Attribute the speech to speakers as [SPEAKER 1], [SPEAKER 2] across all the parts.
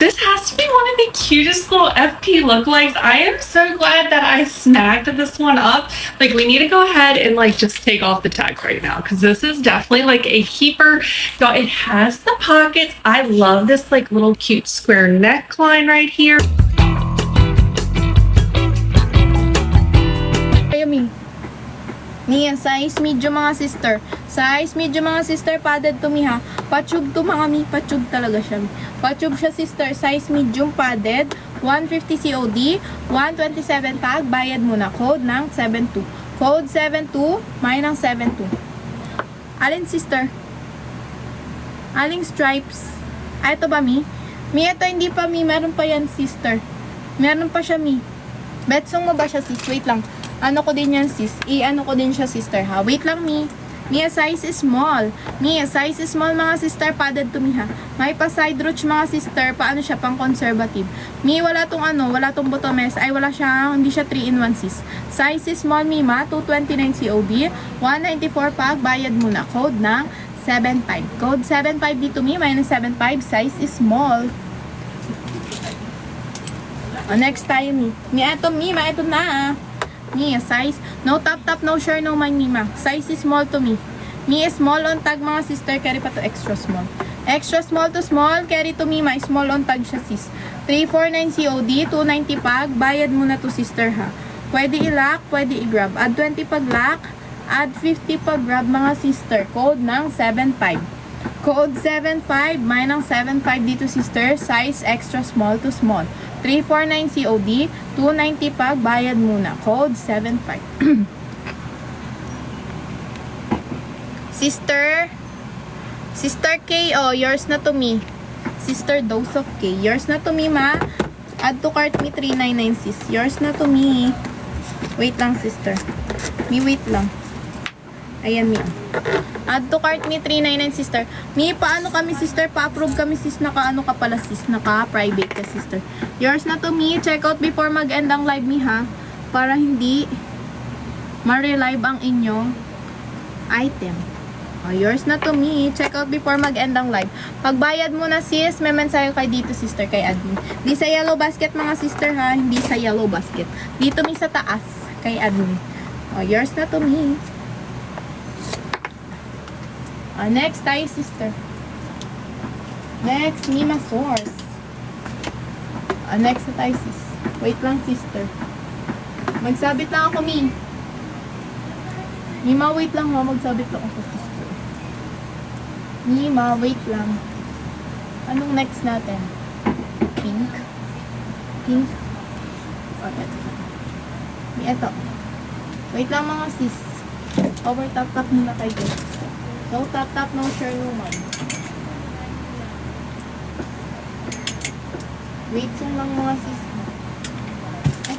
[SPEAKER 1] This has to be one of the cutest little FP lookalikes. I am so glad that I snagged this one up. Like, we need to go ahead and like just take off the tag right now because this is definitely like a keeper. Y'all, it has the pockets. I love this like little cute square neckline right here.
[SPEAKER 2] Ayumi. Niyan, size medium mga sister. Size medium mga sister, padded to mi ha. Patube to mga mi, patube talaga siya. Patube siya sister, size medium padded. 150 COD, 127 tag, bayad muna. Code ng 72. Code 72, may ng 72. Alin sister? Aling stripes? Ah, ito ba mi? Mi, ito hindi pa mi, meron pa yan sister. Meron pa siya mi. Betsong mo ba siya sis? Wait lang. Ano ko din yan sis? I-ano ko din siya sister ha? Wait lang mi. Mi, size is small. Mi, size is small mga sister. Padded to mi ha. May pa side roach mga sister. Paano siya? Pang conservative. Mi, wala tong ano. Wala tong bottomes. Ay, wala siya. Hindi siya 3-in-1 sis. Size is small mi ma. 229 COD. 194 pag. Bayad muna. Code ng 75. Code 75 dito mi. Minus 75. Size is small. Next tayo mi. Mi, eto mi. Ma, eto na Mi, size. No top, no share, no man, mi, ma. Size is small to mi. Mi, small on tag, mga sister. Carry pa to extra small. Extra small to small. Carry to mi, ma. Small on tag siya, sis. 349 COD. 290 pag. Bayad muna to, sister, ha. Pwede i-lock, pwede i-grab. Add 20 pag lock. Add 50 pag grab, mga sister. Code ng 75. Code 75. May ng 75 dito, sister. Size extra small to small. 349 COD, 290 pag, bayad muna. Code 75. Sister K, oh, yours na to me. Sister Dose of K, yours na to me, ma. Add to cart me 399 sis. Yours na to me. Wait lang, sister. Mi, wait lang. Ayan, mi. Add to cart me 399 sister. Mi, paano kami sister? Pa-approve kami sis. Naka-ano ka pala sis? Naka-private ka sister. Yours na to me. Check out before mag-end ang live mi ha. Para hindi ma-relive ang inyong item. Oh, yours na to me. Check out before mag-end ang live. Pagbayad mo na sis, may mensahe kay dito sister kay admin. Di sa yellow basket mga sister ha. Hindi sa yellow basket. Dito mi sa taas kay admin. Oh, yours na to me. Next tayo, sister. Next, Mima Source. Next na tayo, sis. Wait lang, sister. Magsabit lang ako, Mi. Mima, wait lang ho. Magsabit lang ako, sister. Mima, wait lang. Anong next natin? Pink? Pink? Oh, eto. Mi, eto. Wait lang, mga sis. Over tap muna kayo. No tap, no share, no man. Wait lang mga sis. Ay.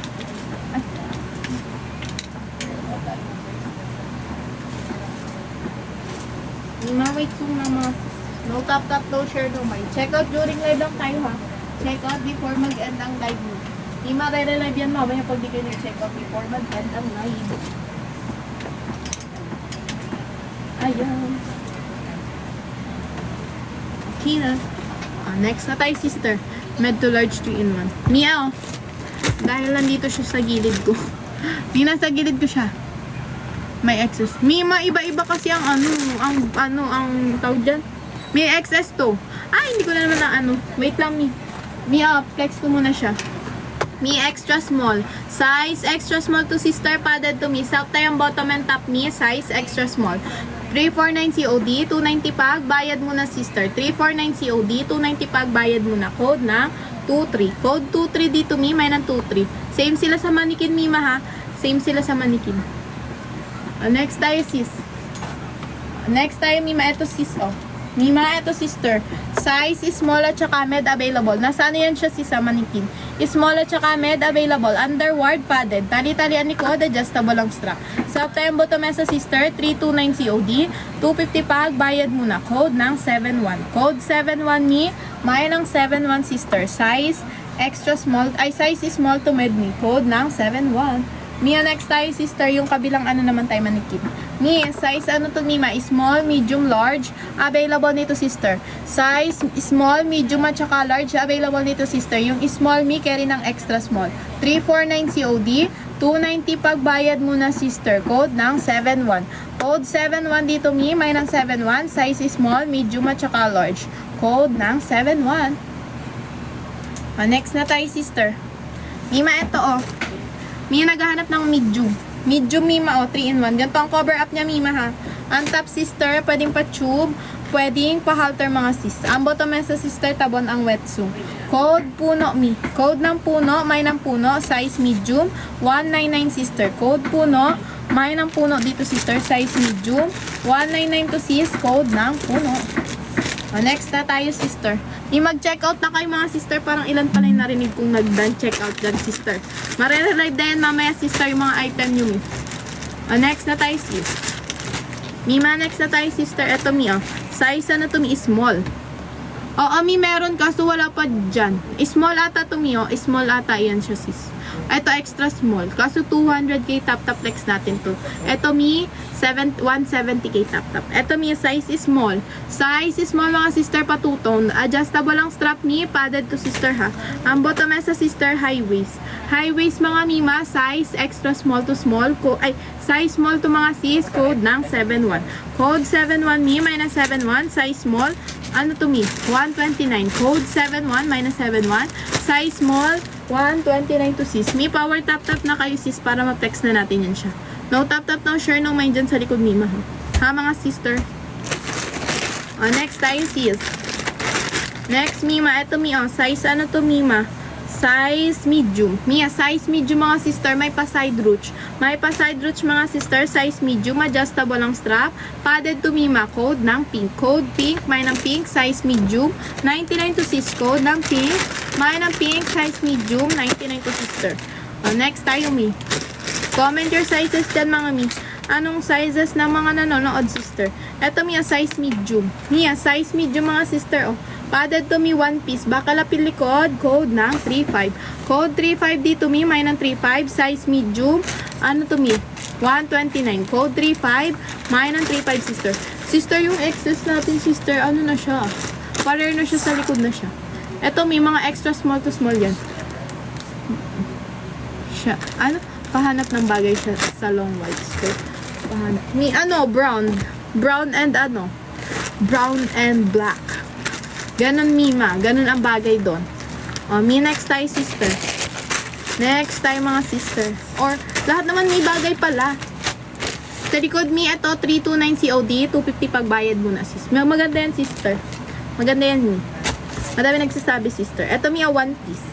[SPEAKER 2] Wait lang mga sis. No tap, no share, no man. Check out during live lang tayo ha. Check out before mag-end ang live mo. Di ma-re-live yan mamaya pag di kayo check out before mag-end ang live. Ayan. Okay na. Next na tayo, sister. Med to large 3-in-1. Meow. Dahil nandito siya sa gilid ko. Nasa gilid ko siya. May excess. Mima, iba-iba kasi ang ang tawag dyan. May excess to. Ay, hindi ko na naman na Wait lang, Mia, flex ko muna siya. Mi extra small. Size extra small to sister, padded to mi. South tayong bottom and top mi. Size extra small. 349 COD, 290 pag, bayad muna sister. 349 COD, 290 pag, bayad muna. Code na 23. Code 23 dito mi, may ng 23. Same sila sa manikin mima ha. Same sila sa manikin. Next tayo sis. Next tayo mima, eto sis oh. Mima, eto sister. Size is small at saka med available. Nasaan yan siya sis sa manikin? Small at saka med available. Underward padded. Tali-talian ni Code, adjustable ang strap. Sa tayong bottom sa sister, 329 COD. 250 pag, bayad muna. Code ng 71. Code 71 ni, may ng 71 sister. Size extra small, ay size is small to med ni. Code ng 71. Mia, next tayo sister, yung kabilang naman tayo manikin. Mi, size ano to, Mima? Small, medium, large. Available nito, sister. Size small, medium, at saka large. Available nito, sister. Yung small, Mi, carry ng extra small. 349 COD. 290 pagbayad muna, sister. Code ng 71. Code 71 dito, Mi. May ng 71. Size small, medium, at saka large. Code ng 71. Next na tayo, sister. Mima, ito, oh. Mi, naghahanap ng medium. Medium, Mima, 3-in-1. Ganito ang cover up niya, Mima, ha. Ang top, sister, pwedeng pa-tube, pwedeng pa-halter, mga sis. Ang bottom sa sister, tabon ang wetsuit. Code puno, Mi. Code ng puno, may ng puno, size medium, 199, sister. Code puno, may ng puno dito, sister, size medium, 199 to sis, code ng puno. Next na tayo, sister. Mag-check out na kayo, mga sister. Parang ilan pala yung narinig kong nag-done check out dyan, sister. Marerelive na yan mamaya, sister, yung mga item nyo, Mi. Next na tayo, sis. Mima, next na tayo, sister. Ito, Mi, oh. Size ano to, Mi? Small. Oo, Mi, meron kaso wala pa dyan. Small ata to, Mi, oh. Small ata yan siya, sis. Ito, extra small. Kaso 200k tap-tap flex natin to. Ito, Mi, 170k tap-tap. Ito, Mi, size is small. Size is small, mga sister, patutong. Adjustable ang strap, Mi. Padded to, sister, ha. Ang bottom sa sister, high waist. High waist, mga Mima. Size extra small to small. Size small to, mga sis. Code ng 71. Code 71, Mi. Minus 71. Size small. Ano to, Mi? 129. Code 71 minus 71. Size small. 129 to sis. Mi, power tap-tap na kayo, sis, para ma-flex na natin yan siya. No tap-tap, no share, no mind dyan sa likod, Mima. Ha, mga sister? Next tayo, sis. Next, Mima. Ito, Mi, oh. Size ano to, Mima? Size medium. Mia, size medium, mga sister. May pa-side ruch. May pa-side ruch, mga sister. Size medium. Adjustable ang strap. Padded to, Mima. Code ng pink. Code pink. May ng pink. Size medium. 99 to sis. Code ng pink. May ng pink. Size medium. 99 to sister. Next tayo, Mi. Comment your sizes dyan, mga Mi. Anong sizes ng mga nanonood, sister? Ito, Mia, size medium. Mia, size medium, mga sister. Oh. Padded to, Mi, one piece. Bakalapil likod. Code ng 35. Code 35 dito, Mi. May ng 35. Size medium. Ano to, Mi? 129. Code 35. May ng 35, sister. Sister, yung excess natin, sister, ano na siya? Parer na siya, sa likod na siya. Ito, Mi, mga extra small to small yan. Siya. Ano? Pahanap ng bagay siya sa long white skirt. Pahanap. Mi, ano? Brown. Brown and ano? Brown and black. Ganon, Mima. Ganon ang bagay doon. Mi, next tayo, sister. Next tayo, mga sister. Or, lahat naman may bagay pala. Sa likod, Mi, ito, 329 COD, 250 pagbayad muna, sis. Maganda yan, sister. Maganda yan, Mi. Madami nagsasabi, sister. Ito, Mi, one piece.